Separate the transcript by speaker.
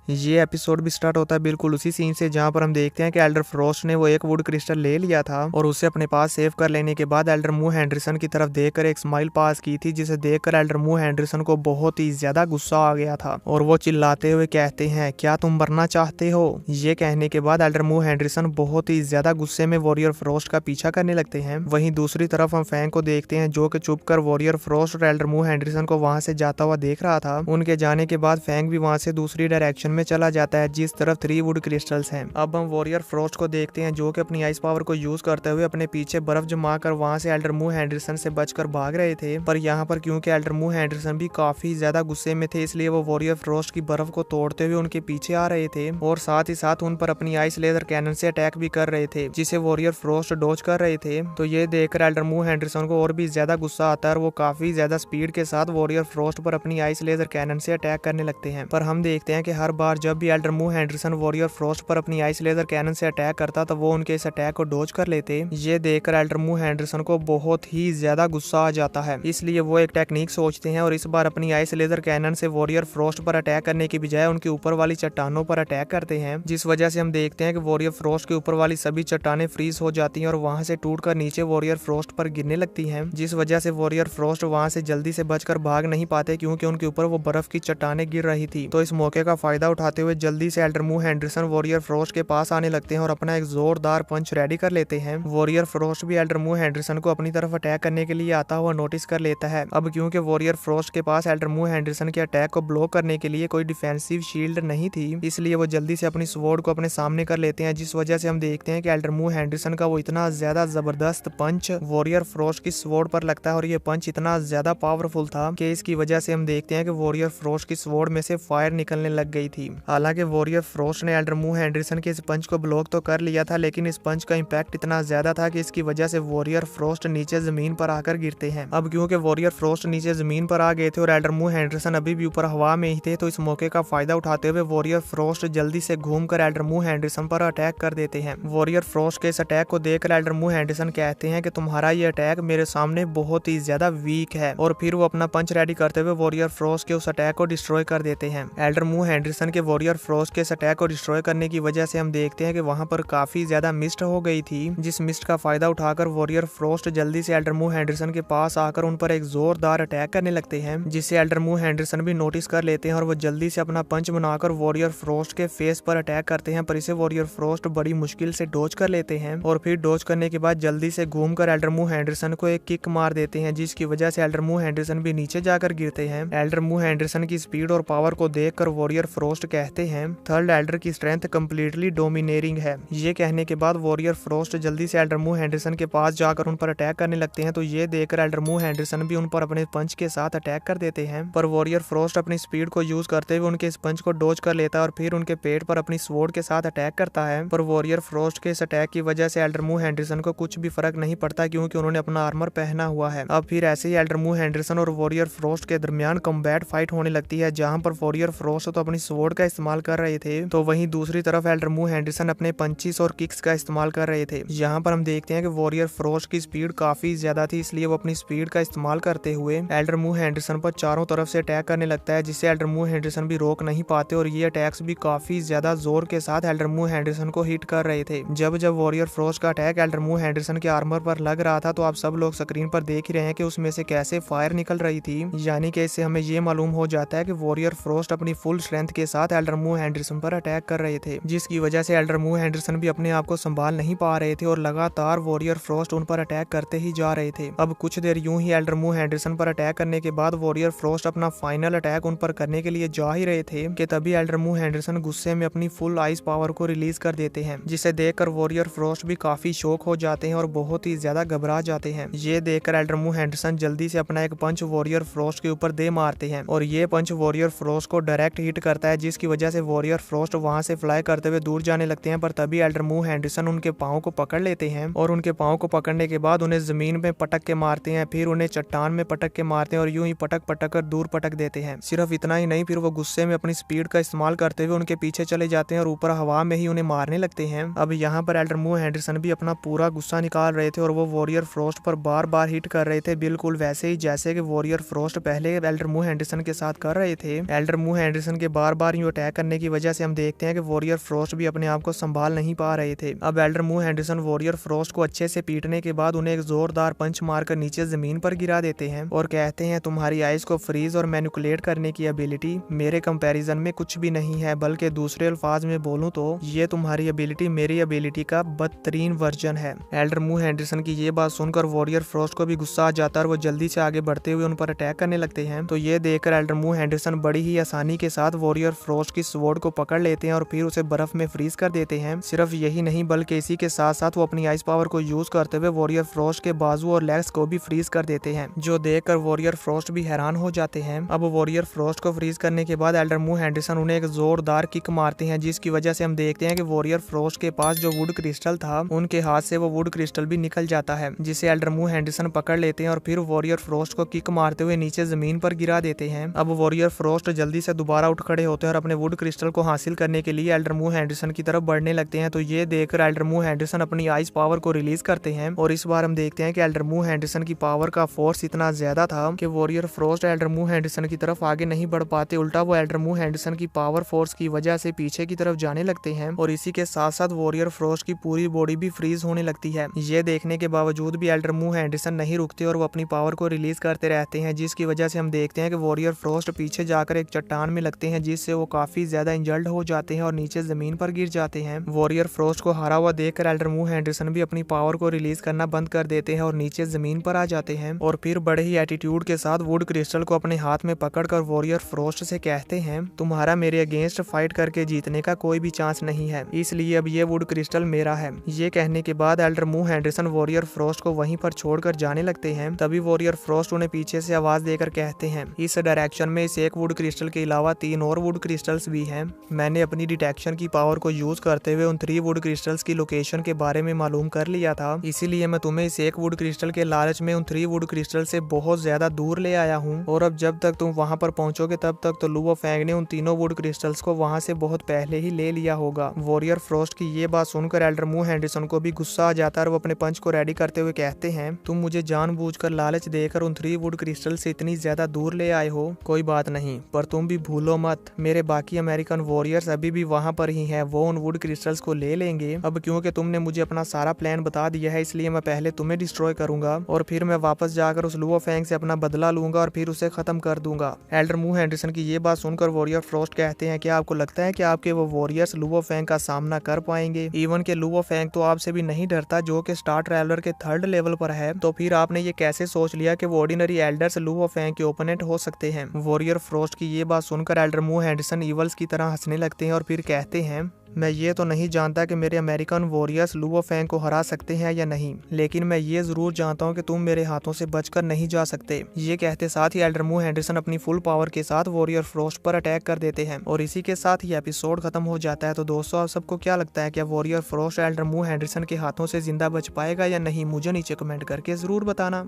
Speaker 1: ये एपिसोड भी स्टार्ट होता है बिल्कुल उसी सीन से जहाँ पर हम देखते हैं कि एल्डर फ्रॉस्ट ने वो एक वुड क्रिस्टल ले लिया था और उसे अपने पास सेव कर लेने के बाद एल्डर मू हेंडरसन की तरफ देखकर एक स्माइल पास की थी, जिसे देखकर एल्डर मू हेंडरसन को बहुत ही ज्यादा गुस्सा आ गया था और वो चिल्लाते हुए कहते हैं, क्या तुम मरना चाहते हो। ये कहने के बाद एल्डर मू हेंडरसन बहुत ही ज्यादा गुस्से में वॉरियर फ्रॉस्ट का पीछा करने लगते हैं। वहीं दूसरी तरफ हम फैंग को देखते हैं जो कि चुप कर वॉरियर फ्रॉस्ट और एल्डर मू हेंडरसन को वहां से जाता हुआ देख रहा था। उनके जाने के बाद फैंग भी वहां से दूसरी डायरेक्शन में चला जाता है जिस तरफ 3 वुड क्रिस्टल्स हैं। अब हम वॉरियर फ्रॉस्ट को देखते हैं जो कि अपनी आइस पावर को यूज करते हुए अपने पीछे बर्फ जमा कर वहां से एल्डर मू हेंडरसन से बचकर भाग रहे थे। पर यहाँ पर क्योंकि एल्डर मू हेंडरसन भी काफी ज्यादा गुस्से में थे, इसलिए वो वॉरियर फ्रॉस्ट की बर्फ को तोड़ते हुए उनके पीछे आ रहे थे और साथ ही साथ उन पर अपनी आइस लेजर कैनन से अटैक भी कर रहे थे, जिसे वॉरियर फ्रॉस्ट डॉज कर रहे थे। तो ये देखकर एल्डर मू हेंडरसन को और भी ज्यादा गुस्सा आता है और वो काफी ज्यादा स्पीड के साथ वॉरियर फ्रॉस्ट पर अपनी आइस लेजर कैनन से अटैक करने लगते हैं। पर हम देखते हैं कि हर बार जब भी एल्डर मू हेंडरसन वॉरियर फ्रॉस्ट पर अपनी आइस लेजर कैनन से अटैक करता तो वो उनके इस अटैक को डॉज कर लेते। ये देखकर एल्डर मू हेंडरसन को बहुत ही ज्यादा गुस्सा आ जाता है, इसलिए वो एक टेक्निक सोचते हैं और इस बार अपनी आइस लेजर कैनन से वॉरियर फ्रॉस्ट पर अटैक करने की बजाय उनके ऊपर वाली चट्टानों पर अटैक करते हैं, जिस वजह से हम देखते हैं कि वॉरियर फ्रॉस्ट के ऊपर वाली सभी चट्टानें फ्रीज हो जाती हैं और वहां से टूटकर नीचे वॉरियर फ्रॉस्ट पर गिरने लगती हैं, जिस वजह से वॉरियर फ्रॉस्ट वहां से जल्दी से बचकर भाग नहीं पाते क्योंकि उनके ऊपर वो बर्फ की चट्टानें गिर रही थी। तो इस मौके का फायदा उठाते हुए जल्दी से एल्डर मू हेंडरसन वॉरियर फ्रॉस्ट के पास आने लगते हैं और अपना एक जोरदार पंच रेडी कर लेते हैं। वॉरियर फ्रॉस्ट भी एल्डर मू हेंडरसन को अपनी तरफ अटैक करने के लिए आता हुआ नोटिस कर लेता है। अब क्योंकि वॉरियर फ्रॉस्ट के पास एल्डर मू हेंडरसन के अटैक को ब्लॉक करने के लिए कोई डिफेंसिव शील्ड नहीं थी, इसलिए वो जल्दी से अपनी स्वॉर्ड को अपने सामने कर लेते हैं, जिस वजह से हम देखते हैं कि एल्डर मू हेंडरसन का वो इतना ज्यादा जबरदस्त पंच वॉरियर फ्रॉस्ट की स्वॉर्ड पर लगता है और ये पंच इतना ज्यादा पावरफुल था कि इसकी वजह से हम देखते हैं कि वॉरियर फ्रॉस्ट की स्वॉर्ड में से फायर निकलने लग गई थी। हालांकि वॉरियर फ्रॉस्ट ने एल्डर मू हेंडरसन के इस पंच को ब्लॉक तो कर लिया था, लेकिन इस पंच का इम्पैक्ट इतना ज्यादा था कि इसकी वजह से वॉरियर फ्रॉस्ट नीचे जमीन पर आकर गिरते हैं। अब क्योंकि वॉरियर फ्रॉस्ट नीचे जमीन पर आ गए थे और एल्डर मू हेंडरसन अभी भी ऊपर हवा में ही थे, तो इस मौके का फायदा उठाते हुए वॉरियर फ्रॉस्ट जल्दी से घूमकर एल्डर मू हेंडरसन पर अटैक कर देते हैं। वॉरियर फ्रॉस्ट के इस अटैक को देखकर एल्डर मू हेंडरसन कहते हैं कि तुम्हारा ये अटैक मेरे सामने बहुत ही ज्यादा वीक है, और फिर वो अपना पंच रेडी करते हुए वॉरियर फ्रॉस्ट के उस अटैक को डिस्ट्रॉय कर देते हैं। एल्डर मू हेंडरसन के वॉरियर फ्रॉस्ट के इस अटैक को डिस्ट्रॉय करने की वजह से हम देखते हैं कि वहां पर काफी ज्यादा मिस्ट हो गई थी, जिस मिस्ट का फायदा उठाकर वॉरियर फ्रॉस्ट जल्दी से एल्डर मू हेंडरसन के पास आकर उन पर एक जोरदार अटैक करने लगते हैं, जिससे एल्डर मू हेंडरसन भी नोटिस कर लेते हैं और वो जल्दी से अपना पंच बनाकर वॉरियर फ्रॉस्ट के फेस पर अटैक करते हैं, पर इसे वॉरियर फ्रॉस्ट बड़ी मुश्किल से डॉज कर लेते हैं और फिर डॉज करने के बाद जल्दी से घूमकर एल्डर मू हेंडरसन को एक किक मार देते हैं, जिसकी वजह से एल्डर मू हेंडरसन भी नीचे जाकर गिरते हैं। एल्डर मू हेंडरसन की स्पीड और पावर को देखकर वॉरियर फ्रॉस्ट कहते हैं, थर्ड एल्डर की स्ट्रेंथ कंप्लीटली डोमिनेटिंग है। ये कहने के बाद वॉरियर फ्रॉस्ट जल्दी से एल्डर मू हेंडरसन के पास जाकर उन पर अटैक करने लगते हैं, तो ये देखकर एल्डर मू हेंडरसन भी उन पर अपने पंच के साथ अटैक कर देते हैं, पर वॉरियर फ्रॉस्ट अपनी स्पीड को यूज करते हुए उनके इस पंच को डॉज कर लेता है और फिर उनके पेट पर अपनी स्वॉर्ड के साथ अटैक करता है। पर वॉरियर फ्रॉस्ट के इस अटैक की वजह से एल्डर मू हेंडरसन को कुछ भी फर्क नहीं पड़ता क्योंकि उन्होंने अपना आर्मर पहना हुआ है। अब फिर ऐसे ही एल्डर मू हेंडरसन और वॉरियर फ्रॉस्ट के दरमियान कॉम्बैट फाइट होने लगती है, जहां पर वॉरियर फ्रॉस्ट तो अपनी स्वॉर्ड का इस्तेमाल कर रहे थे, तो वहीं दूसरी तरफ एल्डर मू हेंडरसन अपने पंचिस और किक्स का इस्तेमाल कर रहे थे। यहाँ पर हम देखते हैं कि वॉरियर फ्रॉस्ट की स्पीड काफी ज्यादा थी, इसलिए वो अपनी स्पीड का इस्तेमाल करते हुए एल्डर मू हेंडरसन पर चारों तरफ से अटैक करने लगता है, जिससे एल्डर मू हेंडरसन भी रोक नहीं पाते और ये अटैक्स भी काफी ज्यादा जोर के साथ एल्डर मू हेंडरसन को हिट कर रहे थे। जब वॉरियर फ्रॉस्ट का अटैक एल्डर मू हेंडरसन के आर्मर पर लग रहा था, तो आप सब लोग स्क्रीन पर देख ही रहे हैं कि उसमें से कैसे फायर निकल रही थी, यानी कि इससे हमें ये मालूम हो जाता है कि वॉरियर फ्रॉस्ट अपनी फुल स्ट्रेंथ के साथ एल्डर मू हेंडरसन पर अटैक कर रहे थे, जिसकी वजह से एल्डर मू हेंडरसन भी अपने आप को संभाल नहीं पा रहे थे और लगातार वॉरियर फ्रॉस्ट उन पर अटैक करते ही जा रहे थे। अब कुछ देर यूं ही एल्डर मू हेंडरसन पर अटैक करने के बाद वॉरियर फ्रॉस्ट अपना फाइनल अटैक उन पर करने के लिए जा ही रहे थे कि तभी एल्डर मू हेंडरसन गुस्से में अपनी फुल आइस पावर को रिलीज कर देते हैं, जिसे देखकर वॉरियर फ्रॉस्ट भी काफी शॉक हो जाते हैं और बहुत ही ज्यादा घबरा जाते हैं। ये देखकर एल्डर मू हेंडरसन जल्दी से अपना एक पंच वॉरियर फ्रॉस्ट के ऊपर दे मारते हैं और ये पंच वॉरियर फ्रॉस्ट को डायरेक्ट हिट करता है, जिसकी वजह से वॉरियर फ्रॉस्ट वहां से फ्लाई करते हुए दूर जाने लगते हैं, पर तभी एल्डर मू हेंडरसन उनके पाँव को पकड़ लेते हैं और उनके पाँव को पकड़ने के बाद उन्हें जमीन में पटक के मारते हैं, फिर उन्हें चट्टान में पटक के मारते हैं और यूं ही पटक पटक कर दूर पटक देते हैं। सिर्फ इतना ही नहीं, फिर वो गुस्से में अपनी स्पीड का इस्तेमाल करते हुए उनके पीछे चले जाते हैं और ऊपर हवा में ही उन्हें मारने लगते हैं। अब यहाँ पर एल्डर मू हेंडरसन भी अपना पूरा गुस्सा निकाल रहे थे और वो वॉरियर फ्रॉस्ट पर बार बार हिट कर रहे थे, बिल्कुल वैसे ही जैसे कि वॉरियर फ्रॉस्ट पहले एल्डर मू हेंडरसन के साथ कर रहे थे। एल्डर मू हेंडरसन के बार बार यूं अटैक करने की वजह से हम देखते हैं कि वॉरियर फ्रॉस्ट भी अपने आप को संभाल नहीं पा रहे थे। अब एल्डर मू हेंडरसन वॉरियर फ्रॉस्ट को अच्छे से पीटने के बाद उन्हें एक जोरदार पंच मारकर नीचे जमीन पर गिरा देते हैं और कहते हैं तुम्हारी आइस को फ्रीज और मैनिपुलेट करने की एबिलिटी मेरे कंपैरिजन में कुछ भी नहीं है, बल्कि दूसरे अल्फाज में बोलूं तो ये तुम्हारी एबिलिटी मेरी एबिलिटी का बदतरीन वर्जन है। एल्डर मू हेंडरसन की ये बात सुनकर वॉरियर फ्रॉस्ट को भी गुस्सा आ जाता है और वो जल्दी से आगे बढ़ते हुए उन पर अटैक करने लगते हैं। तो ये देखकर एल्डर मू हेंडरसन बड़ी ही आसानी के साथ वॉरियर फ्रॉस्ट की स्वॉर्ड को पकड़ लेते हैं और फिर उसे बर्फ में फ्रीज कर देते हैं। सिर्फ यही नहीं बल्कि इसी के साथ साथ वो अपनी आइस पावर को यूज करते हुए वॉरियर फ्रॉस्ट के बाजू और लेग्स को भी फ्रीज कर देते हैं, जो देखकर वॉरियर फ्रॉस्ट भी हैरान हो जाते हैं। अब वॉरियर फ्रॉस्ट को फ्रीज करने के बाद एल्डर मू हेंडरसन उन्हें एक जोरदार किक मारते हैं, जिसकी वजह से हम देखते हैं कि वॉरियर फ्रॉस्ट के पास जो वुड क्रिस्टल था उनके हाथ से वो वुड क्रिस्टल भी निकल जाता है, जिसे एल्डर मू हेंडरसन पकड़ लेते हैं और फिर वॉरियर फ्रॉस्ट को किक मारते हुए नीचे जमीन पर गिरा देते हैं। अब वॉरियर फ्रॉस्ट जल्दी से दोबारा उठ खड़े होते हैं और अपने वुड क्रिस्टल को हासिल करने के लिए एल्डर मू हेंडरसन की तरफ बढ़ने लगते हैं। तो ये देखकर एल्डर मू हेंडरसन अपनी आइस पावर को रिलीज करते हैं और इस बार हम देखते हैं कि एल्डर मू हेंडरसन की पावर का फोर्स इतना ज्यादा था कि वॉरियर फ्रॉस्ट एल्डर मू हेंडरसन की तरफ आगे नहीं बढ़ पाते, उल्टा वो एल्डर मू हेंडरसन की पावर फोर्स की वजह से पीछे की तरफ जाने लगते हैं और इसी के साथ साथ वॉरियर फ्रॉस्ट की पूरी बॉडी भी फ्रीज होने लगती है। ये देखने के बावजूद भी एल्डर मू हेंडरसन नहीं रुकते और वो अपनी पावर को रिलीज करते रहते हैं, जिसकी वजह से हम देखते हैं कि वॉरियर फ्रॉस्ट पीछे जाकर एक चट्टान में लगते हैं, जिससे वो काफी ज्यादा इंजर्ड हो जाते हैं और नीचे जमीन पर गिर जाते हैं। वॉरियर फ्रॉस्ट को हारा हुआ देखकर एल्डर मू हेंडरसन भी अपनी पावर को रिलीज करना बंद कर देते हैं और नीचे जमीन पर आ जाते हैं और फिर बड़े ही एटीट्यूड के साथ वुड क्रिस्टल को अपने हाथ में पकड़कर वॉरियर फ्रॉस्ट से कहते हैं तुम्हारा मेरे अगेंस्ट फाइट करके जीतने का कोई भी चांस नहीं है, इसलिए अब ये वुड क्रिस्टल मेरा है। ये कहने के बाद एल्डर मू हेंडरसन वॉरियर फ्रॉस्ट को वहीं पर छोड़कर जाने लगते हैं। तभी वॉरियर फ्रॉस्ट उन्हें पीछे से आवाज देकर कहते हैं इस डायरेक्शन में इस एक वुड क्रिस्टल के अलावा 3 और वुड क्रिस्टल्स भी हैं। मैंने अपनी डिटेक्शन की पावर को यूज करते हुए उन 3 वुड क्रिस्टल्स की लोकेशन के बारे में मालूम कर लिया था, इसीलिए मैं तुम्हें इस एक वुड क्रिस्टल के लालच में उन 3 वुड क्रिस्टल से बहुत ज्यादा दूर ले आया हूँ और अब जब तक तुम वहां पर पहुंचोगे तब तक तो लुओ फैंग ने उन तीनों वुड क्रिस्टल्स को वहां से बहुत पहले ही ले लिया होगा। वॉरियर फ्रॉस्ट की ये बात सुनकर एल्डर मू हेंडरसन को भी गुस्सा आ जाता है और वो अपने पंच को रेडी करते हुए कहते हैं तुम मुझे जानबूझकर लालच देकर उन 3 वुड क्रिस्टल से इतनी ज्यादा दूर ले आए हो, कोई बात नहीं, पर तुम भी भूलो मत मेरे बाकी अमेरिकन वॉरियर्स अभी भी वहां पर ही हैं, वो उन वुड क्रिस्टल्स को ले लेंगे। अब क्योंकि तुमने मुझे अपना सारा प्लान बता दिया है, इसलिए मैं पहले तुम्हें डिस्ट्रॉय करूंगा और फिर मैं वापस जाकर उस लुओ फैंग से अपना बदला लूंगा और फिर उसे खत्म कर दूंगा। एल्डर मू हेंडरसन की ये बात सुनकर वॉरियर फ्रॉस्ट कहते हैं क्या आपको लगता है कि आपके वो वॉरियर्स लुओ फैंग का सामना कर पाएंगे? इवन के लुओ फैंग तो आपसे भी नहीं डरता, जो कि स्टार ट्रैवलर के 3rd लेवल पर है, तो फिर आपने ये कैसे सोच लिया कि वो ऑर्डिनरी एल्डर्स लुओ फैंग के ओपोनेंट हो सकते हैं? वॉरियर फ्रॉस्ट की ये बात सुनकर एल्डर मू हेंडरसन इवल्स की तरह हंसने लगते हैं और फिर कहते हैं मैं ये तो नहीं जानता कि मेरे अमेरिकन वॉरियर्स लुओ फैंग को हरा सकते हैं या नहीं, लेकिन मैं ये जरूर जानता हूँ कि तुम मेरे हाथों से बचकर नहीं जा सकते। ये कहते साथ ही एल्डर मू हेंडरसन अपनी फुल पावर के साथ वॉरियर फ्रॉस्ट पर अटैक कर देते हैं और इसी के साथ ही एपिसोड खत्म हो जाता है। तो दोस्तों आप सबको क्या लगता है, क्या वॉरियर फ्रॉस्ट एल्डर मू हेंडरसन के हाथों से जिंदा बच पाएगा या नहीं? मुझे नीचे कमेंट करके जरूर बताना।